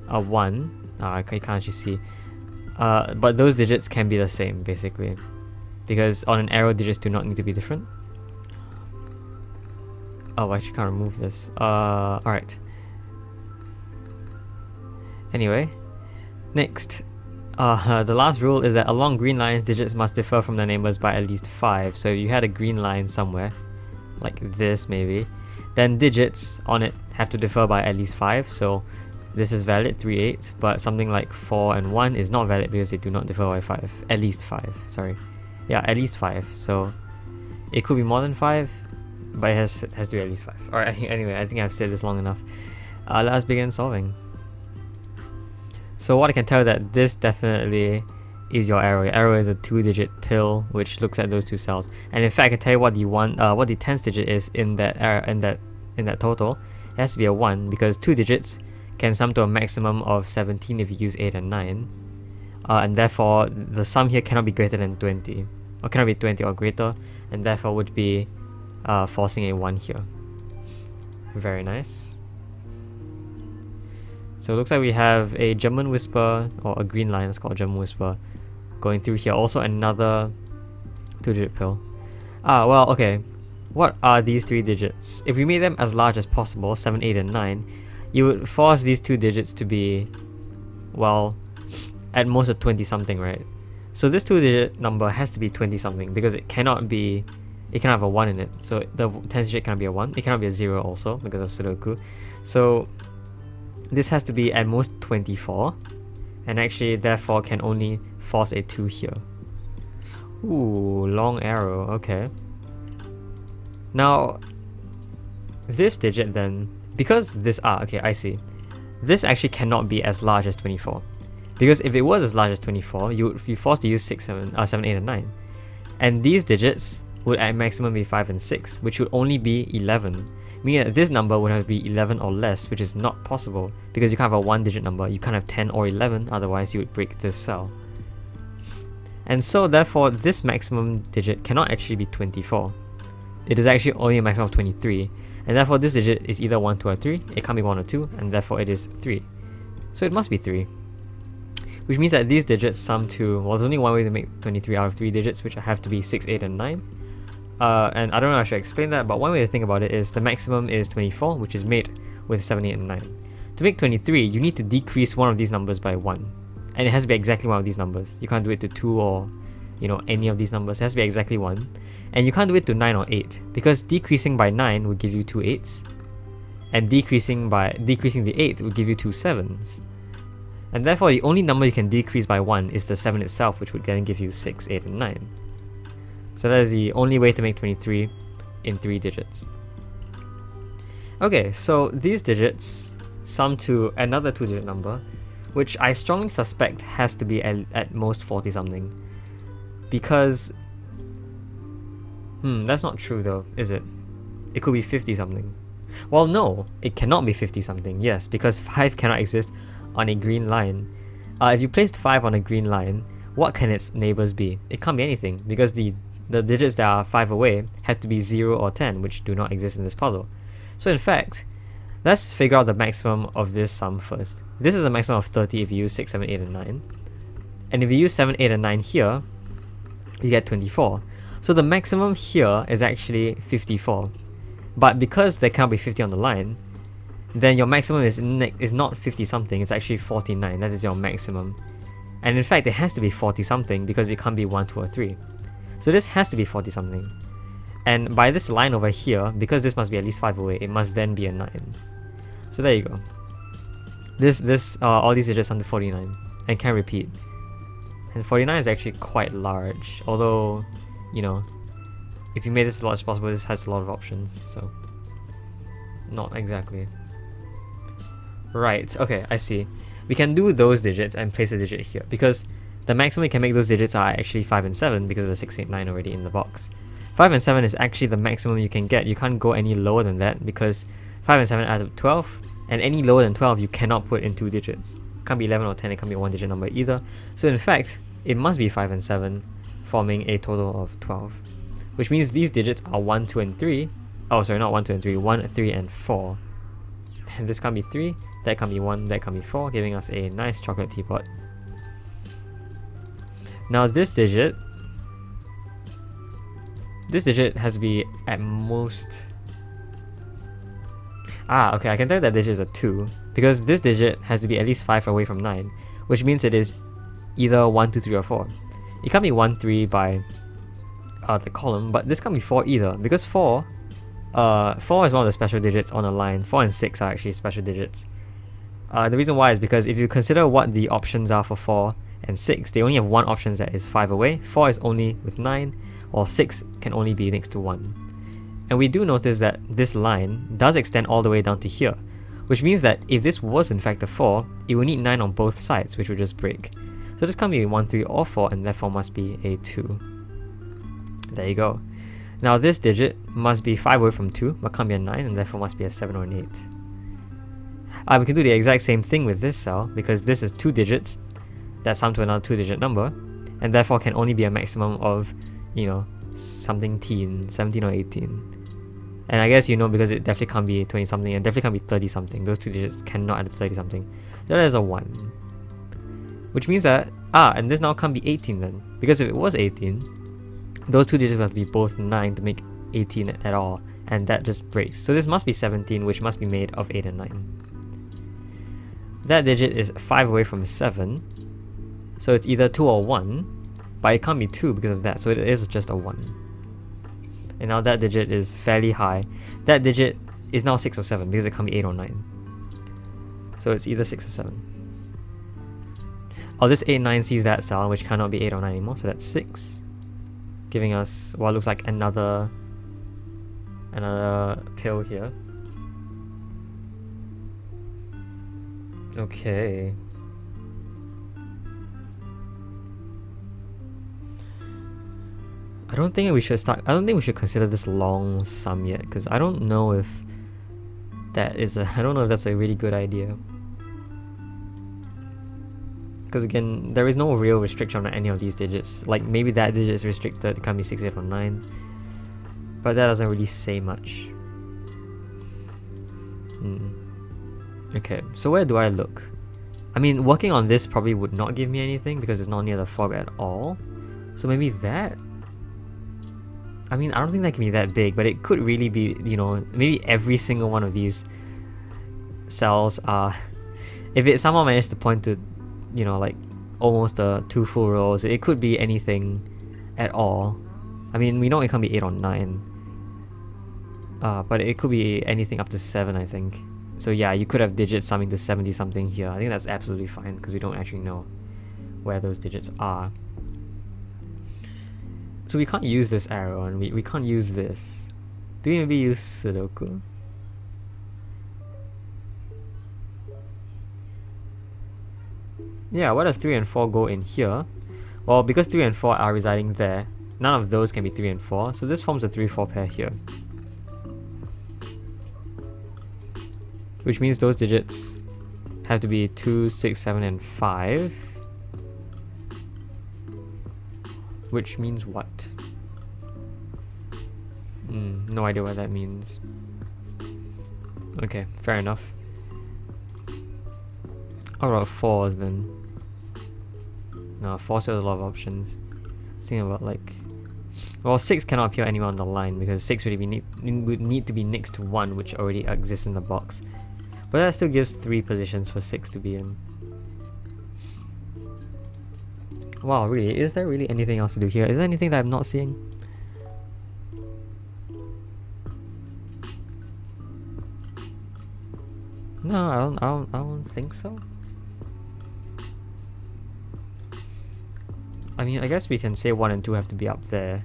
a 1, you can't actually see, but those digits can be the same basically, because on an arrow digits do not need to be different. Oh, I actually can't remove this. Alright. Anyway, next, the last rule is that along green lines, digits must differ from their neighbors by at least 5. So you had a green line somewhere, like this maybe, then digits on it have to differ by at least 5. So this is valid, 3/8, but something like 4 and 1 is not valid because they do not differ by 5. At least 5, sorry. Yeah, at least 5. So it could be more than 5, but it has to be at least 5. Alright, anyway, I think I've said this long enough. Let us begin solving. So what I can tell that this definitely is your arrow. Your arrow is a 2-digit pill which looks at those two cells. And in fact, I can tell you what the tens digit is in that total. It has to be a 1 because 2 digits can sum to a maximum of 17 if you use 8 and 9. And therefore the sum here cannot be greater than 20. Or cannot be 20 or greater, and therefore would be forcing a 1 here. Very nice. So it looks like we have a German whisper, or a green line, it's called German whisper, going through here. Also another 2-digit pill. Well, okay. What are these 3 digits? If we made them as large as possible, 7, 8, and 9, you would force these 2 digits to be, well, at most a 20 something, right? So this 2-digit number has to be 20 something because it cannot have a 1 in it. So the 10th digit cannot be a 1. It cannot be a 0 also because of Sudoku. So this has to be at most 24, and actually therefore can only force a 2 here. Ooh, long arrow, okay. Now, this digit then, because this, okay, I see. This actually cannot be as large as 24. Because if it was as large as 24, you would be forced to use 7, 8, and 9. And these digits would at maximum be 5 and 6, which would only be 11. Meaning that this number would have to be 11 or less, which is not possible because you can't have a 1-digit number. You can't have 10 or 11, otherwise you would break this cell. And so therefore this maximum digit cannot actually be 24. It is actually only a maximum of 23, and therefore this digit is either 1, 2, or 3. It can't be 1 or 2, and therefore it is 3. So it must be 3. Which means that these digits sum to, well, there's only one way to make 23 out of 3 digits, which have to be 6, 8, and 9. And I don't know if I should explain that, but one way to think about it is the maximum is 24, which is made with 7, 8, and 9. To make 23, you need to decrease one of these numbers by 1. And it has to be exactly one of these numbers. You can't do it to 2 or, any of these numbers. It has to be exactly 1. And you can't do it to 9 or 8, because decreasing by 9 would give you 2 8s. And decreasing the 8 would give you 2 7s. And therefore, the only number you can decrease by 1 is the 7 itself, which would then give you 6, 8, and 9. So that is the only way to make 23 in 3 digits. Okay, so these digits sum to another 2-digit number, which I strongly suspect has to be at most 40 something. Because, that's not true though, is it? It could be 50 something. Well, no, it cannot be 50 something, yes, because 5 cannot exist on a green line. If you placed 5 on a green line, what can its neighbors be? It can't be anything, because the digits that are 5 away have to be 0 or 10, which do not exist in this puzzle. So in fact, let's figure out the maximum of this sum first. This is a maximum of 30 if you use 6, 7, 8, and 9. And if you use 7, 8, and 9 here, you get 24. So the maximum here is actually 54. But because there cannot be 50 on the line, then your maximum is not 50 something, it's actually 49. That is your maximum. And in fact, it has to be 40 something because it can't be 1, 2, or 3. So this has to be 40 something. And by this line over here, because this must be at least 5 away, it must then be a 9. So there you go. All these digits under 49 and can repeat. And 49 is actually quite large, although, if you made this as large as possible, this has a lot of options, so not exactly. Right, okay, I see. We can do those digits and place a digit here, because the maximum we can make those digits are actually 5 and 7 because of the 6, 8, 9 already in the box. 5 and 7 is actually the maximum you can get. You can't go any lower than that because 5 and 7 add up 12, and any lower than 12 you cannot put in 2 digits. It can't be 11 or 10, it can't be a 1-digit number either. So in fact, it must be 5 and 7, forming a total of 12. Which means these digits are 1, 2, and 3. Oh, sorry, not 1, 2, and 3. 1, 3, and 4. And this can't be 3, that can't be 1, that can't be 4, giving us a nice chocolate teapot. Now this digit has to be at most... okay, I can tell that digit is a 2, because this digit has to be at least 5 away from 9, which means it is either 1, 2, 3, or 4. It can't be 1, 3 by the column, but this can't be 4 either, because 4 is one of the special digits on a line. 4 and 6 are actually special digits. The reason why is because if you consider what the options are for 4 and 6, they only have one option that is 5 away, 4 is only with 9, while 6 can only be next to 1. And we do notice that this line does extend all the way down to here, which means that if this was in fact a 4, it would need 9 on both sides, which would just break. So this can't be a 1, 3, or 4, and therefore must be a 2. There you go. Now this digit must be 5 away from 2, but can't be a 9, and therefore must be a 7 or an 8. We can do the exact same thing with this cell, because this is 2 digits that sum to another 2-digit number, and therefore can only be a maximum of, something teen, 17 or 18. And I guess because it definitely can't be 20 something and definitely can't be 30 something. Those 2 digits cannot add to 30 something. That is a 1. Which means that, and this now can't be 18 then. Because if it was 18, those 2 digits have to be both 9 to make 18 at all. And that just breaks. So this must be 17, which must be made of 8 and 9. That digit is 5 away from 7. So it's either 2 or 1. But it can't be 2 because of that, so it is just a 1. And now that digit is fairly high. That digit is now 6 or 7 because it can't be 8 or 9. So it's either 6 or 7. Oh, this 8, 9 sees that cell, which cannot be 8 or 9 anymore, so that's 6. Giving us what looks like another pill here. Okay. I don't think we should consider this long sum yet, because I don't know if that's a really good idea. Because again, there is no real restriction on any of these digits. Like maybe that digit is restricted, it can't be 6, 8, or 9. But that doesn't really say much. Okay, so where do I look? I mean, working on this probably would not give me anything because it's not near the fog at all. So maybe that? I mean, I don't think that can be that big, but it could really be, maybe every single one of these cells are... If it somehow managed to point to, like almost 2 full rows, it could be anything at all. I mean, we know it can't be 8 or 9. But it could be anything up to 7, I think. So yeah, you could have digits summing to 70 something here. I think that's absolutely fine because we don't actually know where those digits are. So we can't use this arrow and we can't use this. Do we maybe use Sudoku? Yeah, what does 3 and 4 go in here? Well, because 3 and 4 are residing there, none of those can be 3 and 4, so this forms a 3-4 pair here. Which means those digits have to be 2, 6, 7, and 5. Which means what? No idea what that means. Okay, fair enough. How about 4s then? No, 4 still has a lot of options. Thinking about like... Well, 6 cannot appear anywhere on the line because 6 would need to be next to 1, which already exists in the box. But that still gives 3 positions for 6 to be in. Wow, really? Is there really anything else to do here? Is there anything that I'm not seeing? No, I don't think so. I mean, I guess we can say 1 and 2 have to be up there.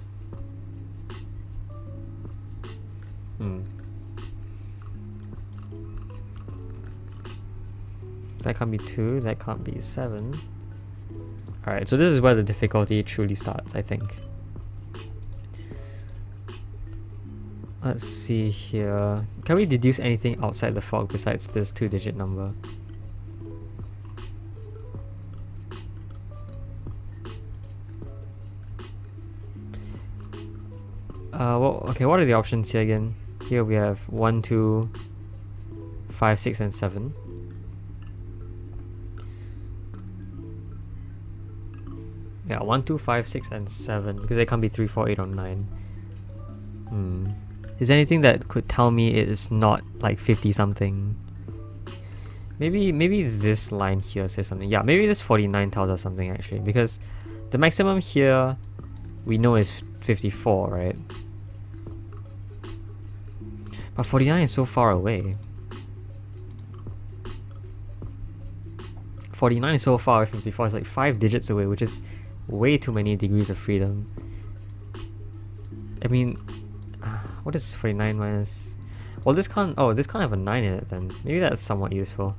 That can't be 2, that can't be 7. Alright, so this is where the difficulty truly starts, I think. Let's see here. Can we deduce anything outside the fog besides this 2-digit number? Well, okay, what are the options here again? Here we have 1, 2, 5, 6, and 7. Yeah, 1, 2, 5, 6, and 7, because they can't be 3, 4, 8, or 9. Is there anything that could tell me it is not like 50 something? Maybe this line here says something. Yeah, maybe this 49 tells us something actually, because the maximum here we know is 54, right? But 49 is so far away. 49 is so far away, 54 is like 5 digits away, which is way too many degrees of freedom. I mean, what is 49 minus... Well, this can't have a 9 in it then. Maybe that's somewhat useful.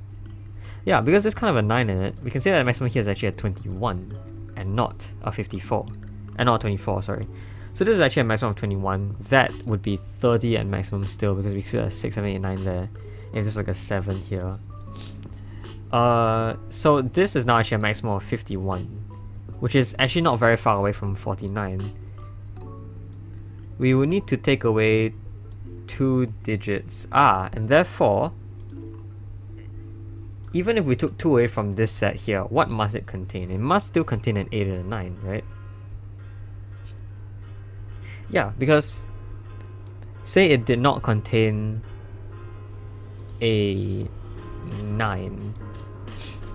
Yeah, because this can't have a 9 in it, we can say that the maximum here is actually a 21 and not a 54. And not 24, sorry. So this is actually a maximum of 21. That would be 30 at maximum still, because we could have 6, 7, 8, 9 there. If there's like a 7 here. So this is now actually a maximum of 51, which is actually not very far away from 49. We would need to take away 2 digits. And therefore, even if we took 2 away from this set here, what must it contain? It must still contain an 8 and a 9, right? Yeah, because say it did not contain a 9,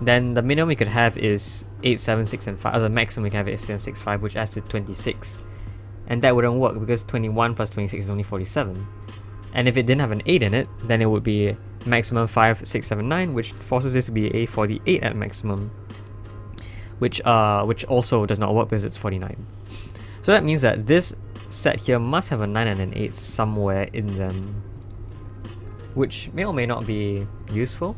then the minimum we could have is 8, 7, 6, and 5. The maximum we can have is 7, 6, 5, which adds to 26. And that wouldn't work because 21 plus 26 is only 47. And if it didn't have an 8 in it, then it would be maximum 5, 6, 7, 9, which forces this to be a 48 at maximum. Which also does not work because it's 49. So that means that this set here must have a 9 and an 8 somewhere in them, which may or may not be useful.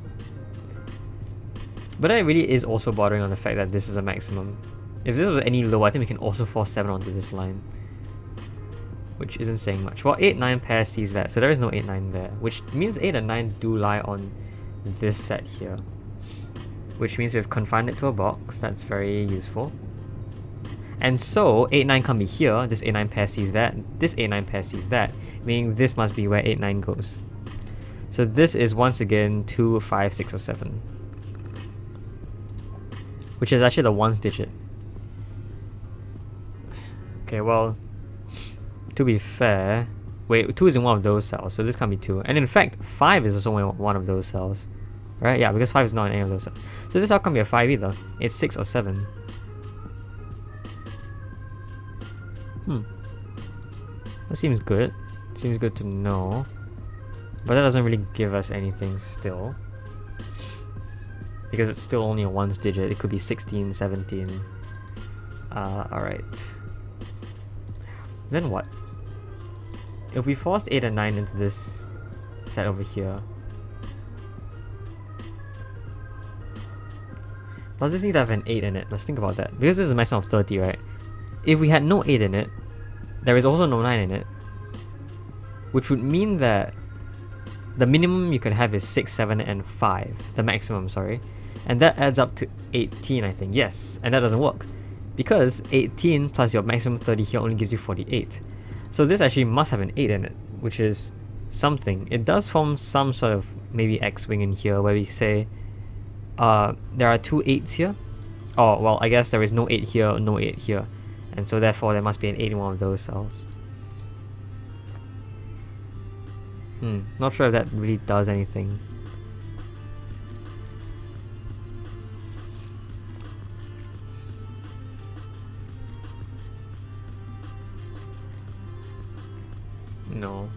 But that really is also bordering on the fact that this is a maximum. If this was any lower, I think we can also force 7 onto this line, which isn't saying much. Well, 8, 9 pair sees that, so there is no 8, 9 there, which means 8 and 9 do lie on this set here, which means we've confined it to a box. That's very useful. And so 8, 9 can't be here. This 8, 9 pair sees that. This 8, 9 pair sees that, meaning this must be where 8, 9 goes. So this is once again 2, 5, 6, or 7, which is actually the ones digit. Okay, well, to be fair, wait, 2 is in one of those cells, so this can't be 2. And in fact, 5 is also in one of those cells, right? Yeah, because 5 is not in any of those cells. So this cell can't be a 5 either. It's 6 or 7. That seems good. Seems good to know. But that doesn't really give us anything still, because it's still only a ones digit. It could be 16, 17. Alright. Then what? If we forced 8 and 9 into this set over here, does this need to have an 8 in it? Let's think about that. Because this is a maximum of 30, right? If we had no 8 in it, there is also no 9 in it, which would mean that the minimum you could have is 6, 7, and 5. The maximum, sorry. And that adds up to 18, I think. Yes, and that doesn't work, because 18 plus your maximum 30 here only gives you 48. So this actually must have an 8 in it, which is something. It does form some sort of maybe X-wing in here, where we say there are 2 8s here. Oh, well, I guess there is no 8 here, no 8 here. And so therefore there must be an 8 in one of those cells. Not sure if that really does anything. No.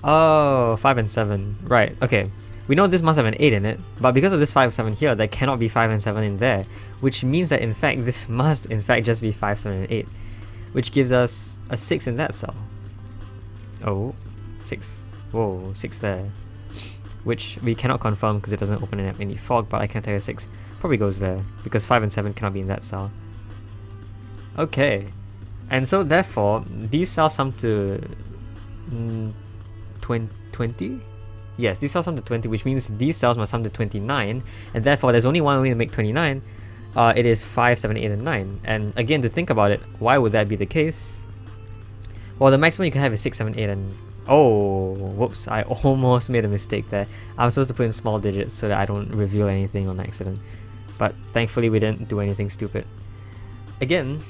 Oh, 5 and 7. Right, okay. We know this must have an 8 in it, but because of this 5, 7 here, there cannot be 5 and 7 in there, which means that in fact this must in fact just be 5, 7, and 8, which gives us a 6 in that cell. Oh, 6. Whoa, 6 there. Which we cannot confirm because it doesn't open in any fog, but I can tell you 6 probably goes there, because 5 and 7 cannot be in that cell. Okay. And so therefore, these cells sum to 20? Yes, these cells sum to 20, which means these cells must sum to 29, and therefore there's only one way to make 29. It is 5, 7, 8, and 9. And again, to think about it, why would that be the case? Well, the maximum you can have is 6, 7, 8, and... Oh, whoops, I almost made a mistake there. I was supposed to put in small digits so that I don't reveal anything on accident. But thankfully we didn't do anything stupid. Again,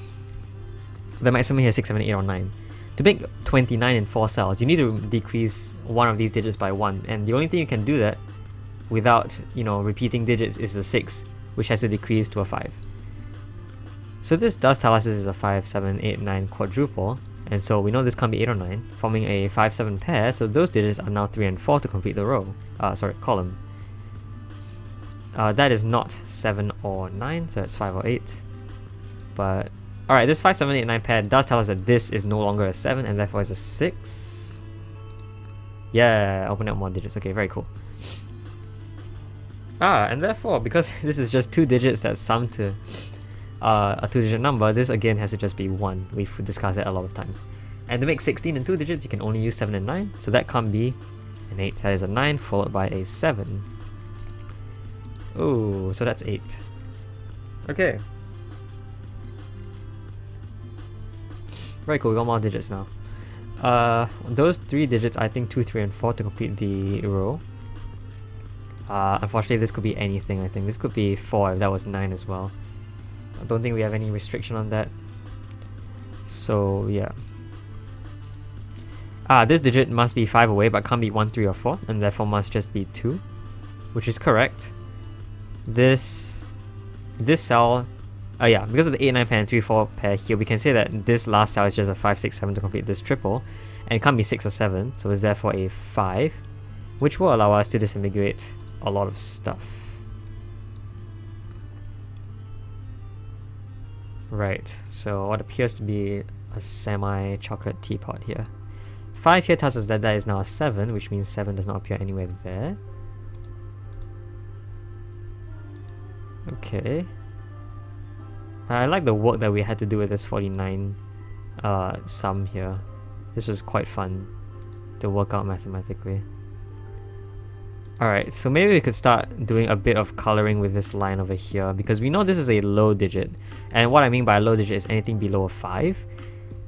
the maximum here is 6, 7, 8, or 9. To make 29 in 4 cells, you need to decrease one of these digits by 1. And the only thing you can do that without, repeating digits is the 6, which has to decrease to a 5. So this does tell us this is a 5, 7, 8, 9 quadruple. And so we know this can't be 8 or 9, forming a 5, 7 pair. So those digits are now 3 and 4 to complete the row. Column. That is not 7 or 9, so it's 5 or 8. But alright, this 5, 7, 8, 9 pair does tell us that this is no longer a 7 and therefore is a 6. Yeah, open up more digits. Okay, very cool. And therefore, because this is just 2 digits that sum to a 2-digit number, this again has to just be 1. We've discussed that a lot of times. And to make 16 in 2 digits, you can only use 7 and 9, so that can't be an 8. That is a 9 followed by a 7. Oh, so that's 8. Okay. Very cool, we got more digits now. Those 3 digits, I think 2, 3, and 4 to complete the row. Unfortunately, this could be anything, I think. This could be 4 if that was 9 as well. I don't think we have any restriction on that. So, yeah. This digit must be 5 away, but can't be 1, 3, or 4, and therefore must just be 2, which is correct. This cell... because of the 8, 9 pair and 3, 4 pair here, we can say that this last cell is just a 5, 6, 7 to complete this triple, and it can't be 6 or 7, so it's therefore a 5, which will allow us to disambiguate a lot of stuff. Right, so what appears to be a semi-chocolate teapot here. 5 here tells us that that is now a 7, which means 7 does not appear anywhere there. Okay. I like the work that we had to do with this 49 sum here. This was quite fun to work out mathematically. Alright, so maybe we could start doing a bit of coloring with this line over here, because we know this is a low digit. And what I mean by a low digit is anything below a 5.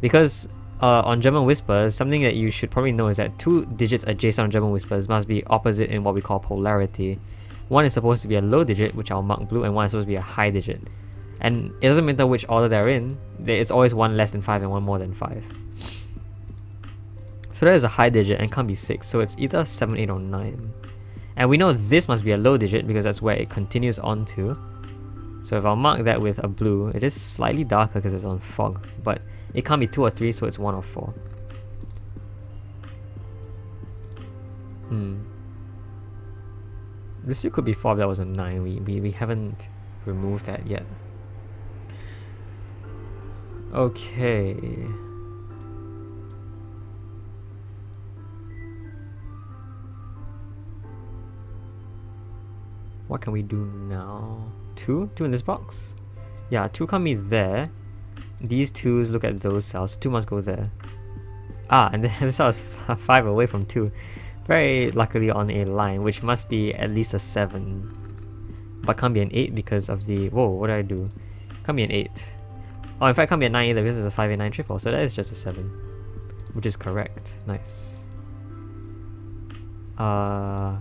Because on German whispers, something that you should probably know is that 2 digits adjacent on German whispers must be opposite in what we call polarity. One is supposed to be a low digit, which I'll mark blue, and one is supposed to be a high digit. And it doesn't matter which order they're in, it's always one less than 5 and one more than 5. So that is a high digit and can't be 6, so it's either 7, 8, or 9. And we know this must be a low digit because that's where it continues on to. So if I'll mark that with a blue, it is slightly darker because it's on fog, but it can't be 2 or 3, so it's 1 or 4. This still could be 4 if that was a 9. We haven't removed that yet. Okay. What can we do now? 2? 2 in this box? Yeah, 2 can't be there. These 2s look at those cells. 2 must go there. And this cell is 5 away from 2. Very luckily on a line, which must be at least a 7. But can't be an 8 because of the... Whoa, what did I do? Can't be an 8. Oh, in fact, can't be a 9 either because it's a 5, 8, 9 triple. So that is just a 7. Which is correct. Nice. 5,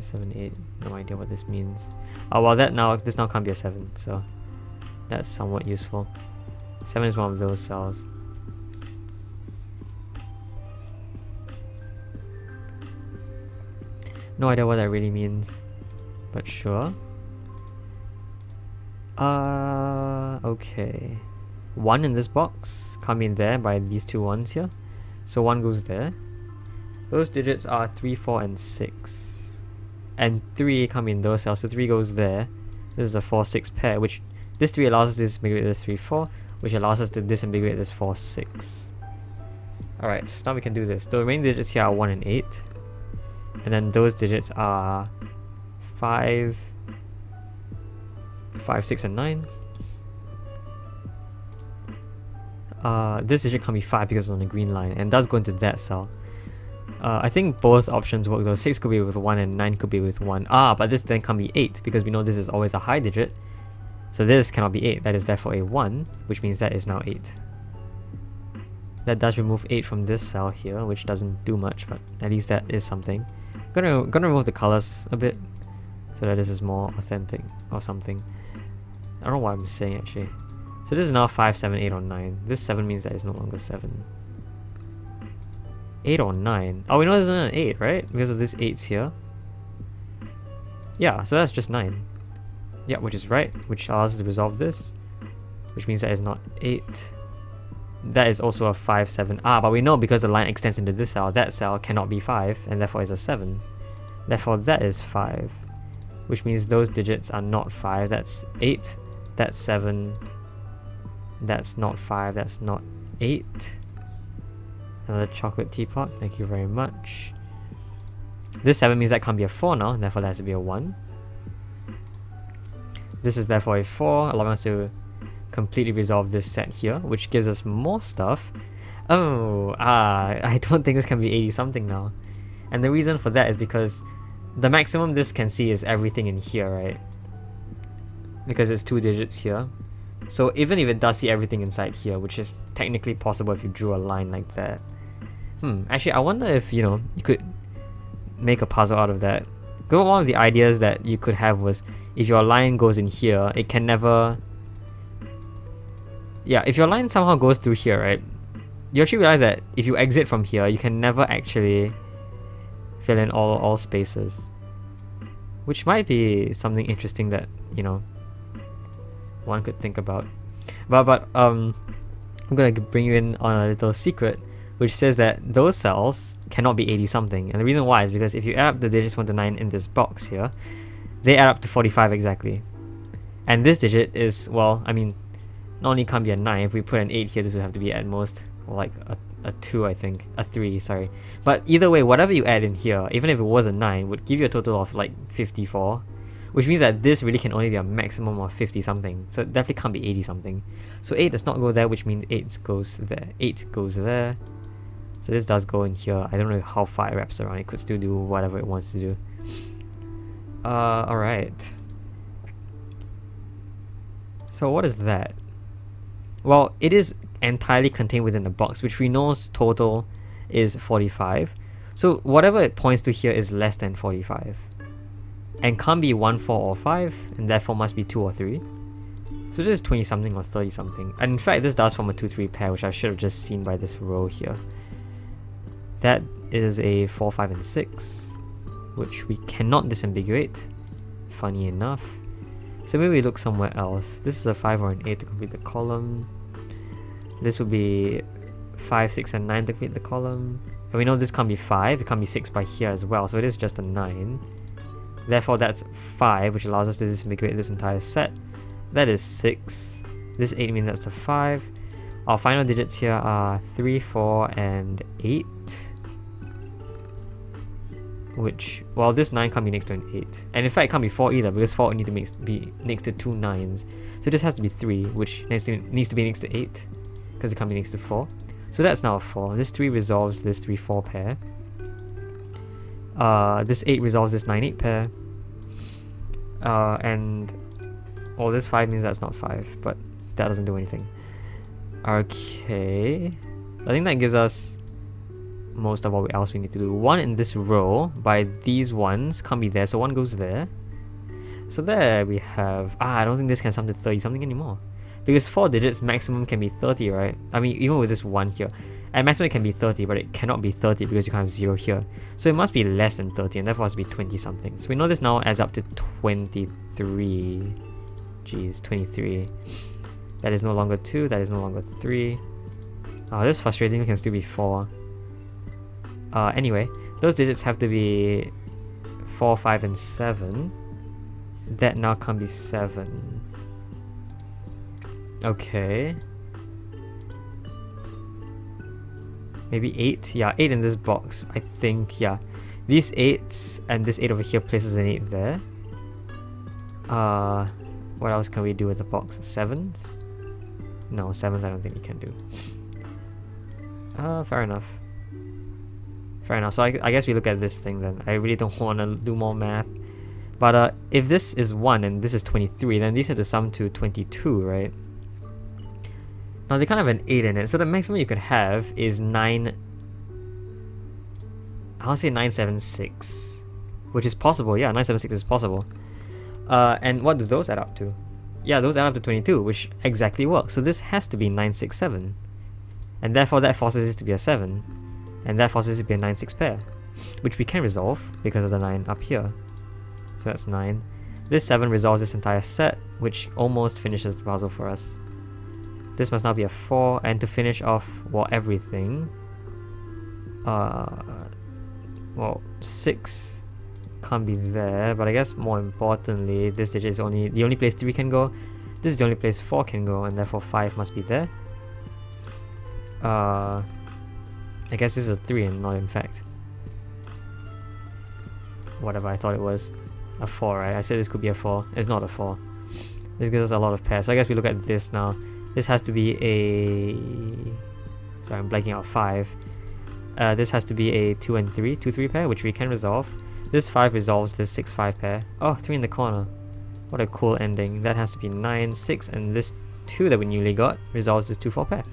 7, 8. No idea what this means. Oh, well, this now can't be a 7. So that's somewhat useful. 7 is one of those cells. No idea what that really means, but sure. Okay. 1 in this box, come in there by these 2 1s here. So 1 goes there. Those digits are 3, 4, and 6. And 3 come in those cells, so 3 goes there. This is a 4, 6 pair, which this 3 allows us to disambiguate this 3, 4, which allows us to disambiguate this 4, 6. Alright, so now we can do this. The remaining digits here are 1 and 8. And then those digits are 5, 6, and 9. This digit can't be 5 because it's on the green line, and does go into that cell. I think both options work though. 6 could be with 1 and 9 could be with 1. But this then can't be 8 because we know this is always a high digit. So this cannot be 8. That is therefore a 1, which means that is now 8. That does remove 8 from this cell here, which doesn't do much, but at least that is something. Gonna remove the colors a bit so that this is more authentic or something. I don't know what I'm saying actually. So this is now 5, 7, 8, or 9. This 7 means that it's no longer 7. 8 or 9. Oh, we know this isn't an 8, right? Because of this 8's here. Yeah, so that's just 9. Yeah, which is right, which allows us to resolve this, which means that is not 8. That is also a 5, 7. But we know because the line extends into this cell, that cell cannot be 5, and therefore is a 7. Therefore that is 5, which means those digits are not 5. That's 8, that's 7, that's not 5, that's not 8. Another chocolate teapot, thank you very much. This 7 means that can't be a 4 now, and therefore that has to be a 1. This is therefore a 4, allowing us to completely resolve this set here, which gives us more stuff. I don't think this can be 80 something now. And the reason for that is because the maximum this can see is everything in here, right? Because it's 2 digits here. So even if it does see everything inside here, which is technically possible if you drew a line like that. Actually, I wonder if, you could make a puzzle out of that. Because one of the ideas that you could have was, if your line goes in here, it can never... Yeah, if your line somehow goes through here, right? You actually realize that if you exit from here, you can never actually fill in all spaces. Which might be something interesting that, one could think about. But I'm gonna bring you in on a little secret, which says that those cells cannot be 80 something. And the reason why is because if you add up the digits 1 to 9 in this box here, they add up to 45 exactly. And this digit is, well, I mean, not only can't be a 9, if we put an 8 here, this would have to be at most like a 2, I think. A 3, sorry. But either way, whatever you add in here, even if it was a 9, would give you a total of like 54. Which means that this really can only be a maximum of 50 something. So it definitely can't be 80 something. So 8 does not go there, which means 8 goes there. 8 goes there. So this does go in here. I don't know how far it wraps around. It could still do whatever it wants to do. Alright. So what is that? Well, it is entirely contained within the box, which we know's total is 45. So whatever it points to here is less than 45. And can't be 1, 4, or 5, and therefore must be 2 or 3. So this is 20 something or 30 something. And in fact, this does form a 2, 3 pair, which I should have just seen by this row here. That is a 4, 5, and 6, which we cannot disambiguate, funny enough. So maybe we look somewhere else. This is a 5 or an 8 to complete the column. This would be 5, 6, and 9 to complete the column. And we know this can't be 5, it can't be 6 by here as well, so it is just a 9. Therefore that's 5, which allows us to disambiguate this entire set. That is 6. This 8 means that's a 5. Our final digits here are 3, 4, and 8. Which, well, this 9 can't be next to an 8. And in fact, it can't be 4 either, because 4 need to be next to 2 9s. So this has to be 3, which needs to be next to 8, because it can't be next to 4. So that's now a 4. This 3 resolves this 3, 4 pair. This 8 resolves this 9, 8 pair. And this 5 means that's not 5, but that doesn't do anything. Okay. So I think that gives us most of what else we need to do. 1 in this row by these ones can't be there, so 1 goes there. So there we have... I don't think this can sum to 30 something anymore. Because 4 digits maximum can be 30, right? I mean, even with this 1 here. At maximum it can be 30, but it cannot be 30 because you can't have 0 here. So it must be less than 30, and therefore it must be 20 something. So we know this now adds up to 23. Jeez, 23. That is no longer 2, that is no longer 3. Oh, this is frustrating, it can still be 4. Anyway, those digits have to be 4, 5, and 7. That now can't be 7. Okay. Maybe 8? Yeah, 8 in this box. I think, yeah. These 8s and this 8 over here places an 8 there. What else can we do with the box? 7s? No, 7s I don't think we can do. Fair enough. Fair enough. So I guess we look at this thing then. I really don't want to do more math. But if this is 1 and this is 23, then these have to sum to 22, right? Now they can't have an 8 in it, so the maximum you could have is 9... I'll say 976. Which is possible, yeah, 976 is possible. And what do those add up to? Yeah, those add up to 22, which exactly works. So this has to be 967. And therefore that forces it to be a 7. And that forces it to be a 9-6 pair. Which we can resolve because of the 9 up here. So that's 9. This 7 resolves this entire set, which almost finishes the puzzle for us. This must now be a 4, and to finish off, well, everything... well, 6 can't be there, but I guess more importantly, this digit is only the only place 3 can go. This is the only place 4 can go, and therefore 5 must be there. I guess this is a 3 and not in fact. Whatever, I thought it was a 4, right? I said this could be a 4. It's not a 4. This gives us a lot of pairs. So I guess we look at this now. This has to be a... Sorry, I'm blanking out 5. This has to be a 2 and 3, 2-3 pair, which we can resolve. This 5 resolves this 6-5 pair. Oh, 3 in the corner. What a cool ending. That has to be 9-6, and this 2 that we newly got resolves this 2-4 pair.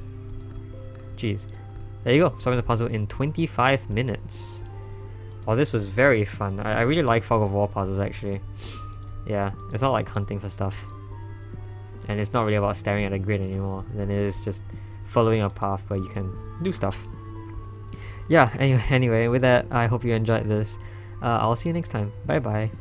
Jeez. There you go, solving the puzzle in 25 minutes. Oh, this was very fun. I really like Fog of War puzzles, actually. Yeah, it's not like hunting for stuff. And it's not really about staring at a grid anymore. Then it is just following a path where you can do stuff. Yeah, anyway, with that, I hope you enjoyed this. I'll see you next time. Bye bye.